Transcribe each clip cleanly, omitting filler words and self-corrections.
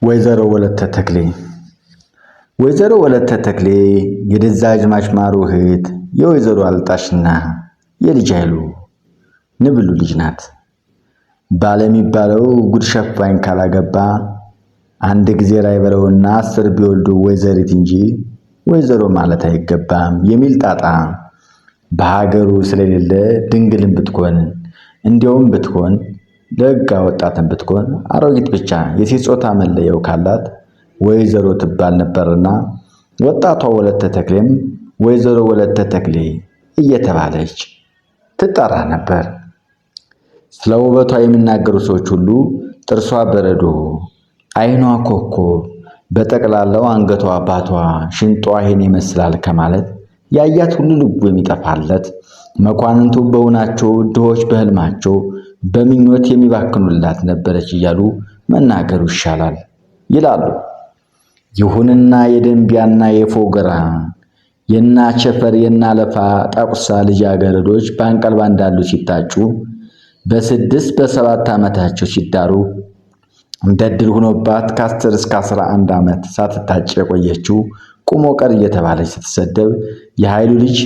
ወይዘሮ ወለተ ተክሌ ወይዘሮ ወለተ ተክሌ የደጃዝማች ማሩ እህት የወይዘሮ አልጣሽና የልጅ ኃይሉ ንብሉ ልጅ ናት። ባለሚባለው ጉድ ሸፋኝ ካላገባ አንድ ጊዜ ላይ በለውና 10 ቢወልዱ ወይዘሪት እንጂ ወይዘሮ ማለት አይገባም የሚል ጣጣ በሀገሩ ስለሌለ ድንግልን ብትኮን እንዲያውም ብትሆን ለጋ ወጣትን ብትኮን አሮጊት ብቻ የሴት ጾታ መለየው ካላት ወይዘሮ ትባል ነበርና ወጣቷ ወለተ ተክሌም ወይዘሮ ወለተ ተክሌ እየተባለች ትጠራ ነበር። ስለ ውበቷ የሚናገሩ ሰዎች ሁሉ ጥርሷ በረዶ፣ አይኗ ኮከብ፣ በጠቅላላው አንገቷ አባቷ ሽንጧ ይሄን ይመስላል ከማለት ያያት ሁሉ ልቡ የሚጠፋለት መኳንንቱ በውናቸው ድሆች በህልማቸው በምኞት የሚባክኑላት ነበረች እያሉ መናገሩ ይሻላል ይላሉ። ይሁንና የደንቢያና የፎገራ የናቸፈር የናለፋ ጣቁሳ ልጃገረዶች በአንቀልባ እንዳሉ ሲታጩ በ6 በ7 ዓመታቸው ሲዳሩ እንደ ዕድል ሆኖባት ከ10 እስከ 11 ዓመት ሳትታጭ የቆየችው ቁሞ ቀር እየተባለች ስትሰደብ የኃይሉ ልጅ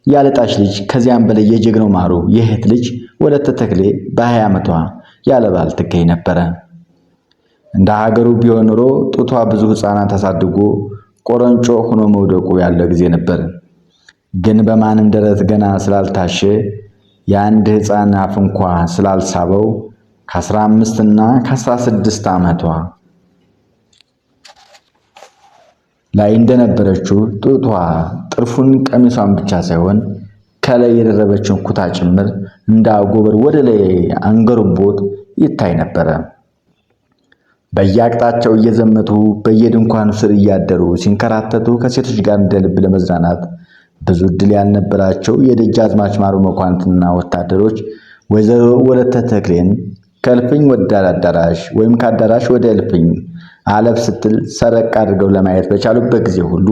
ያለጣሽ ልጅ ከዚያም በላይ የጀግናው ማሩ የእህት ልጅ ወለተ ተክሌ በ20 ዓመቷ ያለ ባል ትገኝ ነበረ። እንደ ሀገሩ ቢሆን ኖሮ ጡቷ ብዙ ሕፃናት አሳድጎ ቆረንጮ ሆኖ መውደቁ ያለ ጊዜ ነበር። ግን በማንም ደረት ገና ስላልታሸ የአንድ ሕፃን አፍ እንኳ ስላልሳበው ከ15 እና ከ16 ዓመቷ ላይ እንደነበረችው ጡቷ ጥርፉን ቀሚሷን ብቻ ሳይሆን ከላይ የደረበችውን ኩታ ጭምር እንደ አጎበር ወደ ላይ አንገርቦት ይታይ ነበረ። በየአቅጣጫው እየዘመቱ በየድንኳኑ ስር እያደሩ ሲንከራተቱ ከሴቶች ጋር እንደ ልብ ለመዝናናት ብዙ ዕድል ያልነበራቸው የደጃዝማች ማሩ መኳንንትና ወታደሮች ወይዘሮ ወለተ ተክሌን ከእልፍኝ ወደ አዳራሽ ወይም ከአዳራሽ ወደ እልፍኝ አለፍ ስትል ሰረቅ አድርገው ለማየት በቻሉበት ጊዜ ሁሉ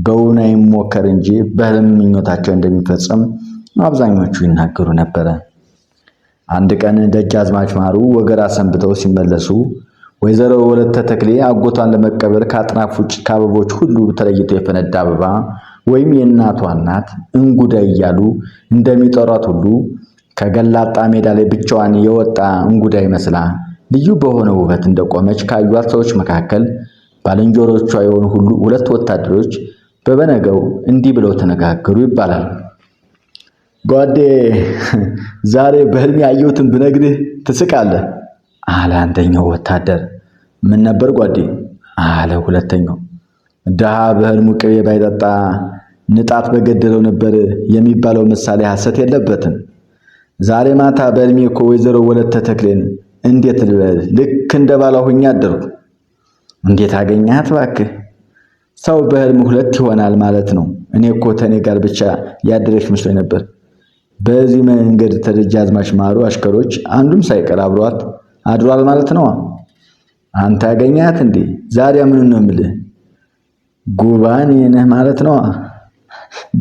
በእውን አይሞከር እንጂ በህልም ምኞታቸው እንደሚፈጸም አብዛኞቹ ይናገሩ ነበረ። አንድ ቀን ደጃዝማች ማሩ ወገራ ሰንብተው ሲመለሱ ወይዘሮ ወለተ ተክሌ አጎቷን ለመቀበል ከአጥናፍ ውጭ ከአበቦች ሁሉ ተለይቶ የፈነዳ አበባ ወይም የእናቷ እናት እንጉዳይ እያሉ እንደሚጠሯት ሁሉ ከገላጣ ሜዳ ላይ ብቻዋን የወጣ እንጉዳይ መስላ ልዩ በሆነ ውበት እንደቆመች ካዩት ሰዎች መካከል ባልንጀሮቿ የሆኑ ሁሉ 2 ወታደሮች በበነገው እንዲህ ብለው ተነጋገሩ ይባላል። ጓዴ ዛሬ በህልም ያየሁትን ብነግርህ ትስቃለህ አለ አንደኛው ወታደር። ምን ነበር ጓዴ አለ ሁለተኛው። ድሃ በህልሙ ቅቤ ባይጠጣ ንጣት በገደለው ነበር የሚባለው ምሳሌ ሐሰት የለበትም። ዛሬ ማታ በህልሜ እኮ ወይዘሮ ወለተ ተክሌን እንዴት ልበል ልክ እንደ ባሏ ሆኜ አደርኩ። እንዴት አገኛት እባክህ? ሰው በህልም 2 ይሆናል ማለት ነው። እኔ እኮ ተኔ ጋር ብቻ ያደረች መስሎኝ ነበር። በዚህ መንገድ ተደጃዝማች ማሩ አሽከሮች አንዱም ሳይቀር አብሯት አድሯል ማለት ነው። አንተ ያገኛት እንዴ? ዛሬ ምን ነው የምልህ? ጉባን ነህ ማለት ነው።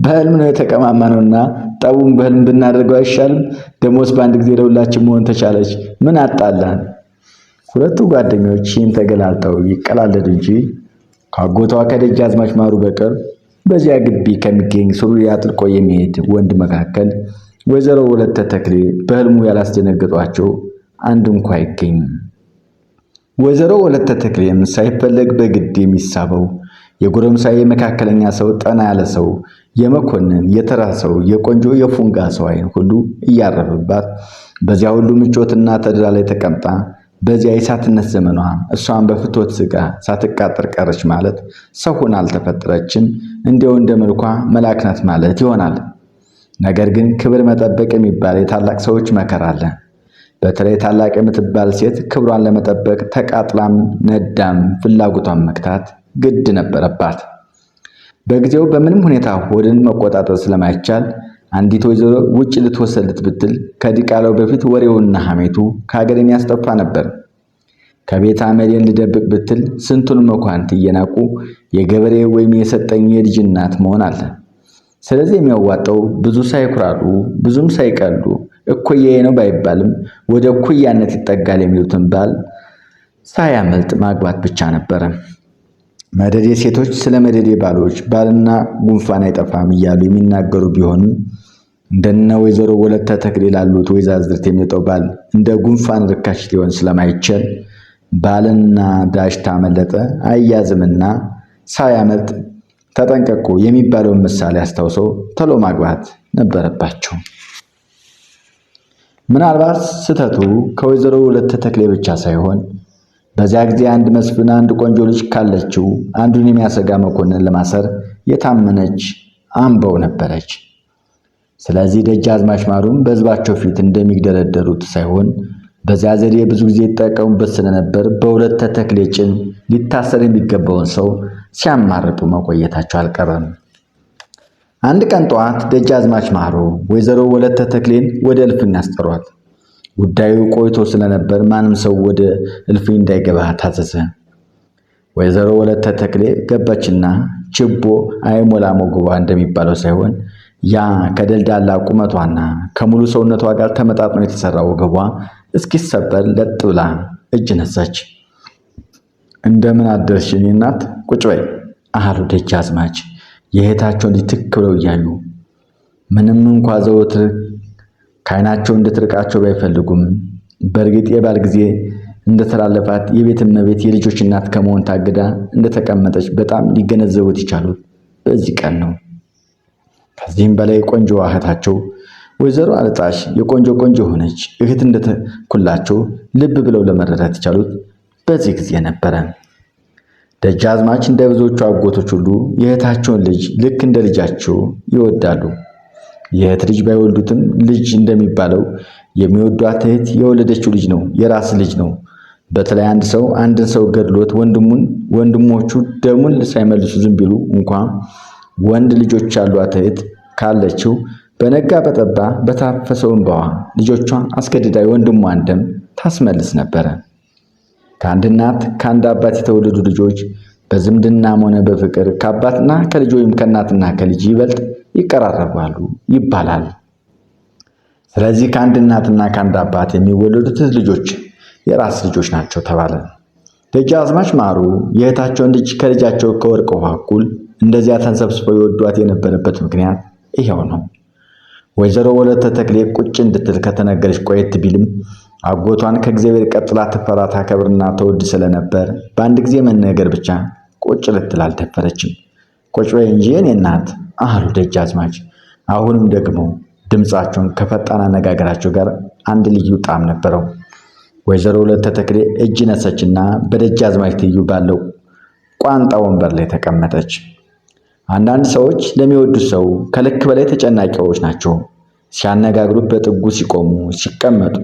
በህልም ነው የተቀማማነውና ጠቡን በህልም ብናደርገው አይሻልም? ደሞስ በአንድ ጊዜ ለሁላችን መሆን ተቻለች። ምን አጣላን? ሁለቱ ጓደኞች ይህን ተገላልጠው ይቀላለዱ እንጂ ካጎቷ ከደጃዝማች ማሩ በቀር በዚያ ግቢ ከሚገኝ ሱሪ አጥልቆ የሚሄድ ወንድ መካከል ወይዘሮ ወለተ ተክሌ በህልሙ ያላስደነገጧቸው አንድ እንኳ አይገኝም። ወይዘሮ ወለተ ተክሌም ሳይፈለግ በግድ የሚሳበው የጎረምሳዬ መካከለኛ ሰው፣ ጠና ያለ ሰው፣ የመኮንን የተራ ሰው፣ የቆንጆ የፉንጋ ሰው አይን ሁሉ እያረፈባት በዚያ ሁሉ ምቾትና ተድላ ላይ ተቀምጣ በዚያ የሳትነት ዘመኗ እሷን በፍትወት ስጋ ሳትቃጠር ቀረች ማለት ሰው ሆና አልተፈጠረችም፣ እንዲያው እንደ መልኳ መልአክ ናት ማለት ይሆናል። ነገር ግን ክብር መጠበቅ የሚባል የታላቅ ሰዎች መከራ አለ። በተለይ ታላቅ የምትባል ሴት ክብሯን ለመጠበቅ ተቃጥላም ነዳም ፍላጎቷን መክታት ግድ ነበረባት። በጊዜው በምንም ሁኔታ ሆድን መቆጣጠር ስለማይቻል አንዲት ወይዘሮ ውጭ ልትወሰልት ብትል ከዲቃላው በፊት ወሬውና ሐሜቱ ከሀገር የሚያስጠፋ ነበር። ከቤት አመሌን ልደብቅ ብትል ስንቱን መኳንንት እየናቁ የገበሬ ወይም የሰጠኝ የልጅ እናት መሆን አለ። ስለዚህ የሚያዋጣው ብዙ ሳይኩራሩ ብዙም ሳይቀሉ እኩያዬ ነው ባይባልም ወደ እኩያነት ይጠጋል የሚሉትን ባል ሳያመልጥ ማግባት ብቻ ነበረ። መደዴ ሴቶች ስለ መደዴ ባሎች ባልና ጉንፋን አይጠፋም እያሉ የሚናገሩ ቢሆንም እንደነ ወይዘሮ ወለተ ተክሌ ላሉት ወይዛዝርት የሚወጣው ባል እንደ ጉንፋን ርካሽ ሊሆን ስለማይችል ባልና ዳሽታ መለጠ አያዝምና ሳያመልጥ ተጠንቀቁ የሚባለውን ምሳሌ አስታውሰው ቶሎ ማግባት ነበረባቸው። ምናልባት ስህተቱ ከወይዘሮ ወለተ ተክሌ ብቻ ሳይሆን በዚያ ጊዜ አንድ መስፍን አንድ ቆንጆ ልጅ ካለችው አንዱን የሚያሰጋ መኮንን ለማሰር የታመነች አምበው ነበረች። ስለዚህ ደጃዝማች ማሩም በሕዝባቸው ፊት እንደሚደረደሩት ሳይሆን በዚያ ዘዴ ብዙ ጊዜ ይጠቀሙበት ስለነበር በወለተ ተክሌ ጭን ሊታሰር የሚገባውን ሰው ሲያማርጡ መቆየታቸው አልቀረም። አንድ ቀን ጠዋት ደጃዝማች ማሩ ወይዘሮ ወለተ ተክሌን ወደ እልፍኝ አስጠሯት። ጉዳዩ ቆይቶ ስለነበር ማንም ሰው ወደ እልፍኝ እንዳይገባ ታዘዘ። ወይዘሮ ወለተ ተክሌ ገባችና ችቦ አይሞላ ሞግቧ እንደሚባለው ሳይሆን ያ ከደልዳላ ቁመቷና ከሙሉ ሰውነቷ ጋር ተመጣጥኖ የተሰራ ወገቧ እስኪሰበር ለጥ ብላ እጅ ነሳች። እንደምን አደርሽ የኔ እናት? ቁጭ በይ አሉ ደጃዝማች የእህታቸውን ልጅ ትክ ብለው እያዩ። ምንም እንኳ ዘወትር ከዓይናቸው እንድትርቃቸው ባይፈልጉም በእርግጥ የባል ጊዜ እንደተላለፋት የቤት እመቤት የልጆች እናት ከመሆን ታግዳ እንደተቀመጠች በጣም ሊገነዘቡት ይቻሉት በዚህ ቀን ነው። ከዚህም በላይ ቆንጆዋ እህታቸው ወይዘሮ አልጣሽ ቆንጆ ሆነች እህት እንደተኩላቸው ልብ ብለው ለመረዳት ይቻሉት በዚህ ጊዜ ነበረ። ደጃዝማች እንደ ብዙዎቹ አጎቶች ሁሉ የእህታቸውን ልጅ ልክ እንደ ልጃቸው ይወዳሉ። የእህት ልጅ ባይወልዱትም ልጅ እንደሚባለው የሚወዷት እህት የወለደችው ልጅ ነው፣ የራስ ልጅ ነው። በተለይ አንድን ሰው ገድሎት ወንድሞቹ ደሙን ሳይመልሱ ዝም ቢሉ እንኳን ወንድ ልጆች ያሏት እህት ካለችው በነጋ በጠባ በታፈሰው እንባዋ ልጆቿ አስገድዳ የወንድሟን ደም ታስመልስ ነበረ። ከአንድ እናት ከአንድ አባት የተወለዱ ልጆች በዝምድናም ሆነ በፍቅር ከአባትና ከልጅ ወይም ከእናትና ከልጅ ይበልጥ ይቀራረባሉ ይባላል። ስለዚህ ከአንድ እናትና ከአንድ አባት የሚወለዱት ልጆች የራስ ልጆች ናቸው ተባለ። ደጃዝማች ማሩ የእህታቸውን ልጅ ከልጃቸው ከወርቅ ውሃ እኩል እንደዚያ ተንሰብስበው ይወዷት የነበረበት ምክንያት ይሄው ነው። ወይዘሮ ወለተ ተክሌ ቁጭ እንድትል ከተነገረች ቆየት ቢልም አጎቷን ከእግዚአብሔር ቀጥላ ትፈራ ታከብርና ተወድ ስለነበር በአንድ ጊዜ መነገር ብቻ ቁጭ ልትል አልደፈረችም። ቁጭ በይ እንጂ የኔ እናት አሉ ደጃዝማች። አሁንም ደግሞ ድምፃቸውን ከፈጣን አነጋገራቸው ጋር አንድ ልዩ ጣዕም ነበረው። ወይዘሮ ወለተ ተክሌ እጅ ነሰችና በደጃዝማች ትይዩ ባለው ቋንጣ ወንበር ላይ ተቀመጠች። አንዳንድ ሰዎች ለሚወዱት ሰው ከልክ በላይ ተጨናቂዎች ናቸው። ሲያነጋግሩት በጥጉ ሲቆሙ፣ ሲቀመጡ፣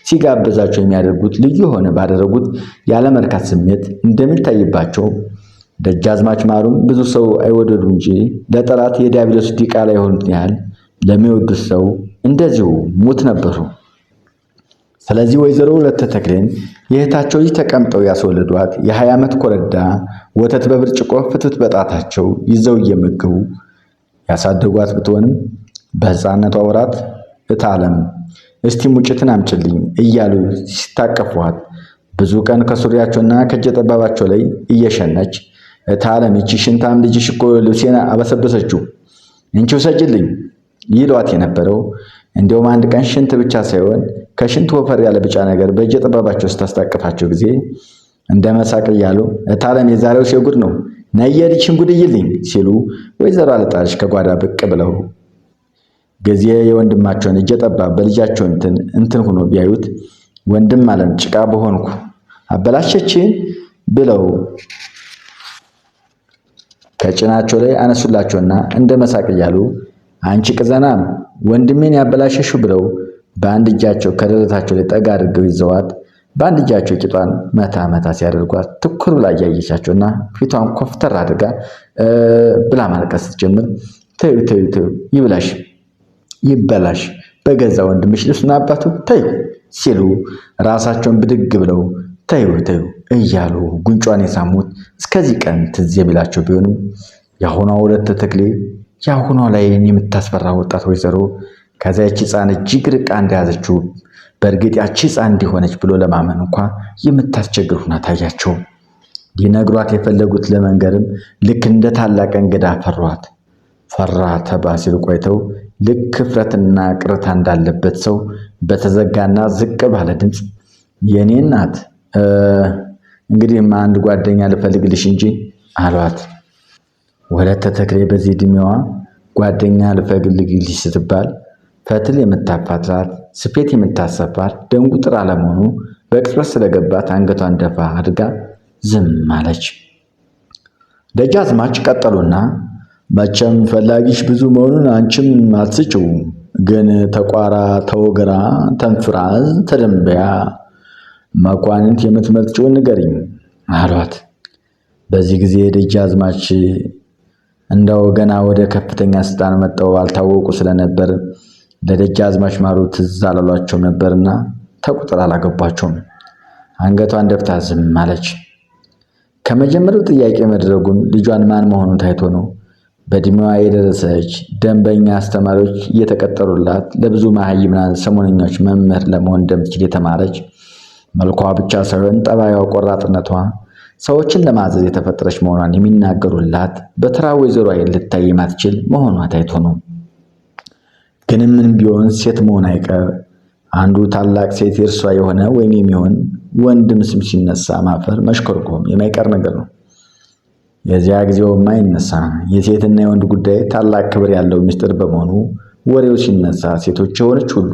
ሲጋብዛቸው የሚያደርጉት ልዩ የሆነ ባደረጉት ያለመርካት ስሜት እንደሚታይባቸው ደጃዝማች ማሩም ብዙ ሰው አይወደዱ እንጂ ለጠላት የዲያብሎስ ዲቃላ የሆኑት ያህል ለሚወዱት ሰው እንደዚሁ ሙት ነበሩ። ስለዚህ ወይዘሮ ወለተ ተክሌን የእህታቸው ልጅ ተቀምጠው ያስወለዷት የ20 ዓመት ኮረዳ ወተት በብርጭቆ ፍትፍት በጣታቸው ይዘው እየመገቡ ያሳደጓት ብትሆንም በሕፃንነቷ ወራት እታለም እስቲ ሙጭትን አምጭልኝ እያሉ ሲታቀፏት ብዙ ቀን ከሱሪያቸውና ከእጀጠባባቸው ላይ እየሸነች እታለም ይቺ ሽንታም ልጅሽ እኮ ልብሴን አበሰበሰችው እንቺው ሰጅልኝ ይሏት የነበረው እንዲያውም አንድ ቀን ሽንት ብቻ ሳይሆን ከሽንት ወፈር ያለ ብጫ ነገር በእጀጠባባቸው ስታስታቅፋቸው ጊዜ እንደ መሳቅ እያሉ እታለም የዛሬው ሲጉድ ነው ነየልሽን ጉድይልኝ ሲሉ ወይዘሮ አልጣሽ ከጓዳ ብቅ ብለው ጊዜ የወንድማቸውን እጀጠባብ በልጃቸው እንትን ሆኖ ቢያዩት ወንድም አለም ጭቃ በሆንኩ አበላሸችን ብለው ከጭናቸው ላይ አነሱላቸውና እንደ መሳቅ እያሉ አንቺ ቅዘናም ወንድሜን ያበላሸሽው ብለው በአንድ እጃቸው ከደረታቸው ላይ ጠጋ አድርገው ይዘዋት በአንድ እጃቸው ቂጧን መታ ሲያደርጓት ትኩር ብላ እያየቻቸውና ፊቷን ኮፍተር አድርጋ ብላ ማልቀስ ስትጀምር ተዩ ይበላሽ በገዛ ወንድምሽ ልብስና አባቱ ተዩ ሲሉ ራሳቸውን ብድግ ብለው ተዩ እያሉ ጉንጯን የሳሙት እስከዚህ ቀን ትዝ የሚላቸው ቢሆንም የአሁኗ ወለተ ተክሌ የአሁኗ ላይ የምታስፈራ ወጣት ወይዘሮ ከዚያች ሕፃን እጅግ ርቃ እንደያዘችው በእርግጥ ያቺ ሕፃን እንዲሆነች ብሎ ለማመን እንኳ የምታስቸግር ሁና ታያቸው። ሊነግሯት የፈለጉት ለመንገርም ልክ እንደ ታላቅ እንግዳ ፈሯት። ፈራ ተባ ሲሉ ቆይተው ልክ እፍረትና ቅርታ እንዳለበት ሰው በተዘጋና ዝቅ ባለ ድምፅ የኔ እናት እንግዲህማ አንድ ጓደኛ ልፈልግልሽ እንጂ አሏት። ወለተ ተክሌ በዚህ ዕድሜዋ ጓደኛ ልፈልግልሽ ስትባል ፈትል የምታፋትላት ስፌት የምታሰፋት ደንጉጥር አለመሆኑ በቅጽበት ስለገባት አንገቷን ደፋ አድርጋ ዝም አለች። ደጃዝማች ቀጠሉና መቼም ፈላጊሽ ብዙ መሆኑን አንቺም አትስጪው፣ ግን ተቋራ፣ ተወገራ፣ ተንፍራዝ፣ ተደንበያ መኳንንት የምትመርጪውን ንገሪኝ አሏት። በዚህ ጊዜ ደጃዝማች እንደው ገና ወደ ከፍተኛ ስልጣን መጠው አልታወቁ ስለነበር ለደጃዝማች ማሩ ትዝ አላሏቸውም ነበርና ተቁጥር አላገቧቸውም። አንገቷን ደፍታ ዝም አለች። ከመጀመሪያው ጥያቄ መድረጉን ልጇን ማን መሆኑን ታይቶ ነው። በዕድሜዋ የደረሰች ደንበኛ አስተማሪዎች እየተቀጠሩላት ለብዙ መሃይምናን ሰሞነኞች መምህር ለመሆን እንደምትችል የተማረች መልኳ ብቻ ሳይሆን ጠባዩዋ፣ ቆራጥነቷ ሰዎችን ለማዘዝ የተፈጠረች መሆኗን የሚናገሩላት በተራ ወይዘሮ ልታይ የማትችል መሆኗ ታይቶ ነው። ግን ምን ቢሆን ሴት መሆን አይቀር አንዱ ታላቅ ሴት የእርሷ የሆነ ወይም የሚሆን ወንድም ስም ሲነሳ ማፈር መሽኮርኮም የማይቀር ነገር ነው። የዚያ ጊዜውማ ይነሳ። የሴትና የወንድ ጉዳይ ታላቅ ክብር ያለው ምስጢር በመሆኑ ወሬው ሲነሳ ሴቶች የሆነች ሁሉ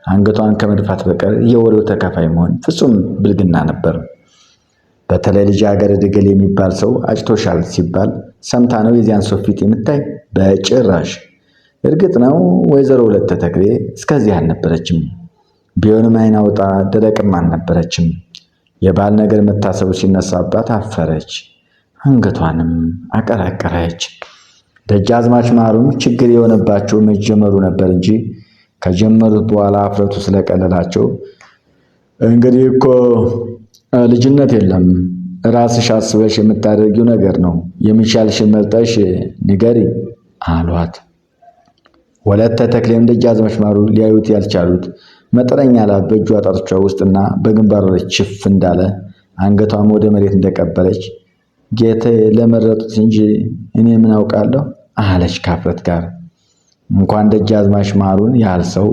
አንገቷን ከመድፋት በቀር የወሬው ተካፋይ መሆን ፍጹም ብልግና ነበር። በተለይ ልጃገረድ እገሌ የሚባል ሰው አጭቶሻል ሲባል ሰምታ ነው የዚያን ሰው ፊት የምታይ? በጭራሽ። እርግጥ ነው ወይዘሮ ወለተ ተክሌ እስከዚህ አልነበረችም። ቢሆንም ዓይን አውጣ ደረቅም አልነበረችም። የባል ነገር መታሰቡ ሲነሳባት አፈረች፣ አንገቷንም አቀራቀረች። ደጃዝማች ማሩም ችግር የሆነባቸው መጀመሩ ነበር እንጂ ከጀመሩት በኋላ አፍረቱ ስለቀለላቸው እንግዲህ እኮ ልጅነት የለም፣ ራስሽ አስበሽ የምታደርጊው ነገር ነው፣ የሚሻልሽን መርጠሽ ንገሪ አሏት። ወለተ ተክሌም ደጃዝማች ማሩ ሊያዩት ያልቻሉት መጠነኛ ላብ በእጇ ጣቶቿ ውስጥና በግንባሯ ላይ ችፍ እንዳለ አንገቷም ወደ መሬት እንደቀበለች ጌታዬ ለመረጡት እንጂ እኔ ምን አውቃለሁ አለች ካፍረት ጋር። እንኳን ደጃዝማች ማሩን ያህል ሰው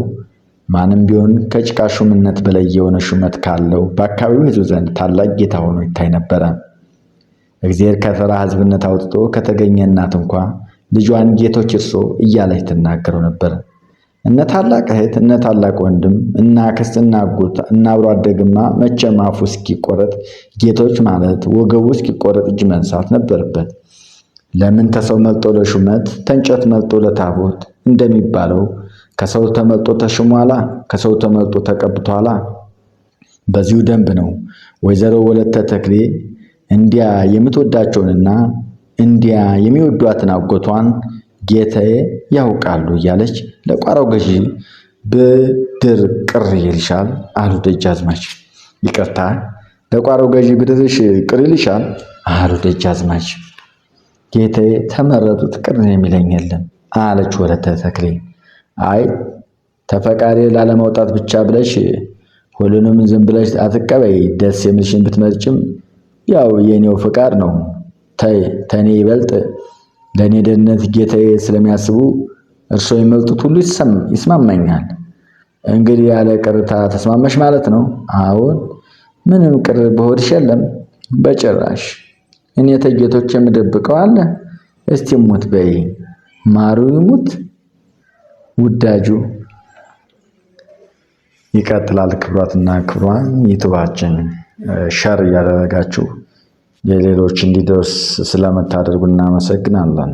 ማንም ቢሆን ከጭቃ ሹምነት በላይ የሆነ ሹመት ካለው በአካባቢው ሕዝብ ዘንድ ታላቅ ጌታ ሆኖ ይታይ ነበረ። እግዚአብሔር ከተራ ሕዝብነት አውጥቶ ከተገኘ እናት እንኳ ልጇን ጌቶች እርሶ እያለች ትናገረው ነበር። እነ ታላቅ እህት፣ እነ ታላቅ ወንድም፣ እና አክስት፣ እና አጎት፣ እና አብሮ አደግማ መቼም አፉ እስኪቆረጥ ጌቶች ማለት ወገቡ እስኪቆረጥ እጅ መንሳት ነበረበት። ለምን ተሰው መልጦ ለሹመት ተንጨት መልጦ ለታቦት እንደሚባለው ከሰው ተመልጦ ተሽሟላ፣ ከሰው ተመልጦ ተቀብቷላ። በዚሁ ደንብ ነው ወይዘሮ ወለተ ተክሌ እንዲያ የምትወዳቸውንና እንዲያ የሚወዷትን አጎቷን ጌታዬ ያውቃሉ እያለች ለቋራው ገዢ ብድር ቅር ይልሻል አሉ ደጃዝማች። ይቅርታ፣ ለቋራው ገዢ ብድርሽ ቅር ይልሻል አሉ ደጃዝማች። ጌታዬ ተመረጡት ቅር የሚለኝ የለም አለች ወለተ ተክሌ። አይ ተፈቃሪ ላለማውጣት ብቻ ብለሽ ሁሉንም ዝም ብለሽ አትቀበይ። ደስ የሚልሽን ብትመርጭም ያው የኔው ፍቃድ ነው። ተኔ ይበልጥ ለእኔ ደህንነት ጌታዬ ስለሚያስቡ እርሶ የሚመርጡት ሁሉ ይስማማኛል። እንግዲህ ያለ ቅርታ ተስማመሽ ማለት ነው? አዎን። ምንም ቅር በሆድሽ የለም? በጭራሽ። እኔ ተጌቶች የምደብቀው አለ? እስቲ ሙት በይ። ማሩ ይሙት ውዳጁ። ይቀጥላል። ክብራትና ክብሯን ዩቲዩባችን ሸር እያደረጋችሁ የሌሎች እንዲደርስ ስለምታደርጉ እናመሰግናለን።